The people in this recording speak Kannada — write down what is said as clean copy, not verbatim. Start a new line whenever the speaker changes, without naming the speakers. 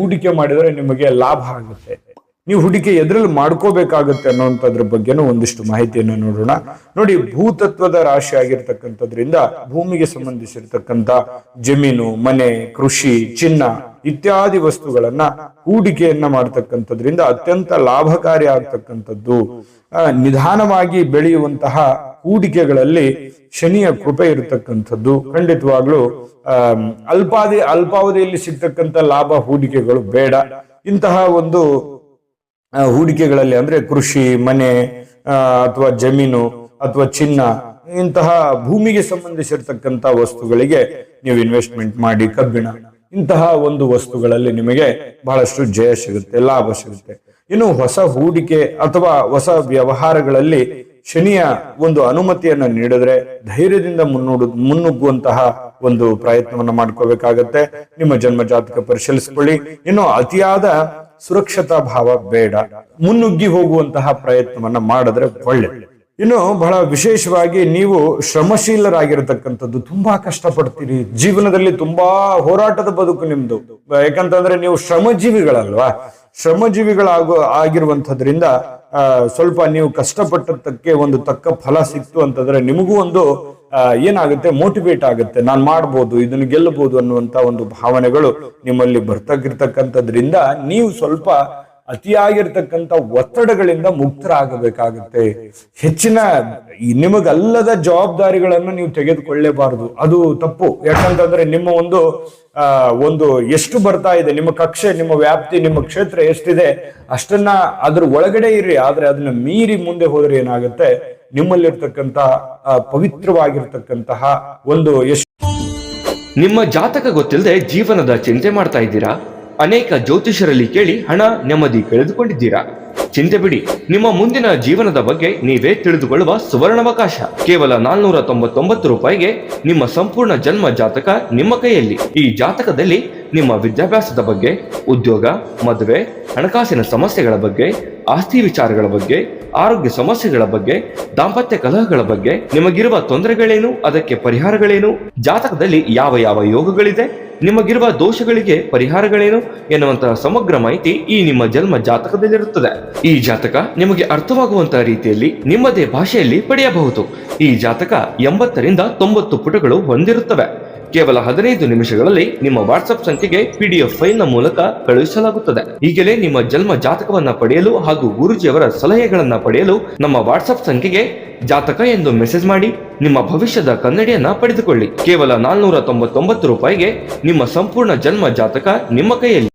ಹೂಡಿಕೆ ಮಾಡಿದರೆ ನಿಮಗೆ ಲಾಭ ಆಗುತ್ತೆ. ನೀವು ಹೂಡಿಕೆ ಎದ್ರಲ್ಲಿ ಮಾಡ್ಕೋಬೇಕಾಗುತ್ತೆ ಅನ್ನೋಂಥದ್ರ ಬಗ್ಗೆನೂ ಒಂದಿಷ್ಟು ಮಾಹಿತಿಯನ್ನು ನೋಡೋಣ. ನೋಡಿ, ಭೂತತ್ವದ ರಾಶಿ ಆಗಿರ್ತಕ್ಕಂಥದ್ರಿಂದ ಭೂಮಿಗೆ ಸಂಬಂಧಿಸಿರ್ತಕ್ಕಂಥ ಜಮೀನು, ಮನೆ, ಕೃಷಿ, ಚಿನ್ನ ಇತ್ಯಾದಿ ವಸ್ತುಗಳನ್ನ ಹೂಡಿಕೆಯನ್ನ ಮಾಡ್ತಕ್ಕಂಥದ್ರಿಂದ ಅತ್ಯಂತ ಲಾಭಕಾರಿ ಆಗ್ತಕ್ಕಂಥದ್ದು. ನಿಧಾನವಾಗಿ ಬೆಳೆಯುವಂತಹ ಹೂಡಿಕೆಗಳಲ್ಲಿ ಶನಿಯ ಕೃಪೆ ಇರತಕ್ಕಂಥದ್ದು. ಖಂಡಿತವಾಗ್ಲೂ ಅಲ್ಪಾವಧಿಯಲ್ಲಿ ಸಿಗ್ತಕ್ಕಂಥ ಲಾಭ ಹೂಡಿಕೆಗಳು ಬೇಡ. ಇಂತಹ ಒಂದು ಹೂಡಿಕೆಗಳಲ್ಲಿ ಅಂದ್ರೆ ಕೃಷಿ, ಮನೆ ಅಥವಾ ಜಮೀನು ಅಥವಾ ಚಿನ್ನ, ಇಂತಹ ಭೂಮಿಗೆ ಸಂಬಂಧಿಸಿರ್ತಕ್ಕಂಥ ವಸ್ತುಗಳಿಗೆ ನೀವು ಇನ್ವೆಸ್ಟ್ಮೆಂಟ್ ಮಾಡಿ. ಕಬ್ಬಿಣ, ಇಂತಹ ಒಂದು ವಸ್ತುಗಳಲ್ಲಿ ನಿಮಗೆ ಬಹಳಷ್ಟು ಜಯ ಸಿಗುತ್ತೆ, ಲಾಭ ಸಿಗುತ್ತೆ. ಇನ್ನು ಹೊಸ ಹೂಡಿಕೆ ಅಥವಾ ಹೊಸ ವ್ಯವಹಾರಗಳಲ್ಲಿ ಶನಿಯ ಒಂದು ಅನುಮತಿಯನ್ನ ನೀಡಿದ್ರೆ ಧೈರ್ಯದಿಂದ ಮುನ್ನುಗ್ಗುವಂತಹ ಒಂದು ಪ್ರಯತ್ನವನ್ನ ಮಾಡ್ಕೋಬೇಕಾಗತ್ತೆ. ನಿಮ್ಮ ಜನ್ಮ ಜಾತಕ ಪರಿಶೀಲಿಸಿಕೊಳ್ಳಿ. ಇನ್ನು ಅತಿಯಾದ ಸುರಕ್ಷತಾ ಭಾವ ಬೇಡ, ಮುನ್ನುಗ್ಗಿ ಹೋಗುವಂತಹ ಪ್ರಯತ್ನವನ್ನ ಮಾಡಿದ್ರೆ ಒಳ್ಳೆ. ಇನ್ನು ಬಹಳ ವಿಶೇಷವಾಗಿ ನೀವು ಶ್ರಮಶೀಲರಾಗಿರತಕ್ಕಂಥದ್ದು, ತುಂಬಾ ಕಷ್ಟಪಡ್ತೀರಿ ಜೀವನದಲ್ಲಿ, ತುಂಬಾ ಹೋರಾಟದ ಬದುಕು ನಿಮ್ದು. ಯಾಕಂತಂದ್ರೆ ನೀವು ಶ್ರಮಜೀವಿಗಳಲ್ವಾ, ಆಗಿರುವಂತದ್ರಿಂದ ಸ್ವಲ್ಪ ನೀವು ಕಷ್ಟಪಟ್ಟದಕ್ಕೆ ಒಂದು ತಕ್ಕ ಫಲ ಸಿಕ್ತು ಅಂತಂದ್ರೆ ನಿಮಗೂ ಒಂದು ಏನಾಗುತ್ತೆ, ಮೋಟಿವೇಟ್ ಆಗುತ್ತೆ. ನಾನು ಮಾಡ್ಬೋದು, ಇದನ್ನು ಗೆಲ್ಲಬಹುದು ಅನ್ನುವಂತ ಒಂದು ಭಾವನೆಗಳು ನಿಮ್ಮಲ್ಲಿ ಬರ್ತಾಗಿರ್ತಕ್ಕಂಥದ್ರಿಂದ ನೀವು ಸ್ವಲ್ಪ ಅತಿಯಾಗಿರ್ತಕ್ಕಂಥ ಒತ್ತಡಗಳಿಂದ ಮುಕ್ತರಾಗಬೇಕಾಗುತ್ತೆ. ಹೆಚ್ಚಿನ ನಿಮಗಲ್ಲದ ಜವಾಬ್ದಾರಿಗಳನ್ನು ನೀವು ತೆಗೆದುಕೊಳ್ಳಲೇಬಾರದು, ಅದು ತಪ್ಪು. ಯಾಕಂತಂದ್ರೆ ನಿಮ್ಮ ಒಂದು ಎಷ್ಟು ಬರ್ತಾ ಇದೆ, ನಿಮ್ಮ ಕಕ್ಷೆ, ನಿಮ್ಮ ವ್ಯಾಪ್ತಿ, ನಿಮ್ಮ ಕ್ಷೇತ್ರ ಎಷ್ಟಿದೆ ಅಷ್ಟನ್ನ ಅದ್ರ ಒಳಗಡೆ ಇರ್ರಿ. ಆದ್ರೆ ಅದನ್ನ ಮೀರಿ ಮುಂದೆ ಹೋದ್ರೆ ಏನಾಗುತ್ತೆ, ನಿಮ್ಮಲ್ಲಿರ್ತಕ್ಕಂಥ ಪವಿತ್ರವಾಗಿರ್ತಕ್ಕಂತಹ ಒಂದು
ನಿಮ್ಮ ಜಾತಕ ಗೊತ್ತಿಲ್ಲದೆ ಜೀವನದ ಚಿಂತೆ ಮಾಡ್ತಾ ಇದ್ದೀರಾ? ಅನೇಕ ಜ್ಯೋತಿಷರಲ್ಲಿ ಕೇಳಿ ಹಣ, ನೆಮ್ಮದಿ ಕಳೆದುಕೊಂಡಿದ್ದೀರಾ? ಚಿಂತೆ ಬಿಡಿ, ನಿಮ್ಮ ಮುಂದಿನ ಜೀವನದ ಬಗ್ಗೆ ನೀವೇ ತಿಳಿದುಕೊಳ್ಳುವ ಸುವರ್ಣಾವಕಾಶ. ಕೇವಲ 499 ರೂಪಾಯಿಗೆ ನಿಮ್ಮ ಸಂಪೂರ್ಣ ಜನ್ಮ ಜಾತಕ ನಿಮ್ಮ ಕೈಯಲ್ಲಿ. ಈ ಜಾತಕದಲ್ಲಿ ನಿಮ್ಮ ವಿದ್ಯಾಭ್ಯಾಸದ ಬಗ್ಗೆ, ಉದ್ಯೋಗ, ಮದುವೆ, ಹಣಕಾಸಿನ ಸಮಸ್ಯೆಗಳ ಬಗ್ಗೆ, ಆಸ್ತಿ ವಿಚಾರಗಳ ಬಗ್ಗೆ, ಆರೋಗ್ಯ ಸಮಸ್ಯೆಗಳ ಬಗ್ಗೆ, ದಾಂಪತ್ಯ ಕಲಹಗಳ ಬಗ್ಗೆ, ನಿಮಗಿರುವ ತೊಂದರೆಗಳೇನು, ಅದಕ್ಕೆ ಪರಿಹಾರಗಳೇನು, ಜಾತಕದಲ್ಲಿ ಯಾವ ಯಾವ ಯೋಗಗಳಿದೆ, ನಿಮಗಿರುವ ದೋಷಗಳಿಗೆ ಪರಿಹಾರಗಳೇನು ಎನ್ನುವಂತಹ ಸಮಗ್ರ ಮಾಹಿತಿ ಈ ನಿಮ್ಮ ಜನ್ಮ ಜಾತಕದಲ್ಲಿರುತ್ತದೆ. ಈ ಜಾತಕ ನಿಮಗೆ ಅರ್ಥವಾಗುವಂತಹ ರೀತಿಯಲ್ಲಿ ನಿಮ್ಮದೇ ಭಾಷೆಯಲ್ಲಿ ಪಡೆಯಬಹುದು. ಈ ಜಾತಕ 80ರಿಂದ 90 ಪುಟಗಳು ಹೊಂದಿರುತ್ತವೆ. ಕೇವಲ 15 ನಿಮಿಷಗಳಲ್ಲಿ ನಿಮ್ಮ ವಾಟ್ಸ್ಆಪ್ ಸಂಖ್ಯೆಗೆ PDF ಫೈಲ್ ನ ಮೂಲಕ ಕಳುಹಿಸಲಾಗುತ್ತದೆ. ಈಗಲೇ ನಿಮ್ಮ ಜನ್ಮ ಜಾತಕವನ್ನ ಪಡೆಯಲು ಹಾಗೂ ಗುರುಜಿಯವರ ಸಲಹೆಗಳನ್ನ ಪಡೆಯಲು ನಮ್ಮ ವಾಟ್ಸ್ಆಪ್ ಸಂಖ್ಯೆಗೆ ಜಾತಕ ಎಂದು ಮೆಸೇಜ್ ಮಾಡಿ ನಿಮ್ಮ ಭವಿಷ್ಯದ ಕನ್ನಡಿಯನ್ನ ಪಡೆದುಕೊಳ್ಳಿ. ಕೇವಲ 499 ರೂಪಾಯಿಗೆ ನಿಮ್ಮ ಸಂಪೂರ್ಣ ಜನ್ಮ ಜಾತಕ ನಿಮ್ಮ ಕೈಯಲ್ಲಿ.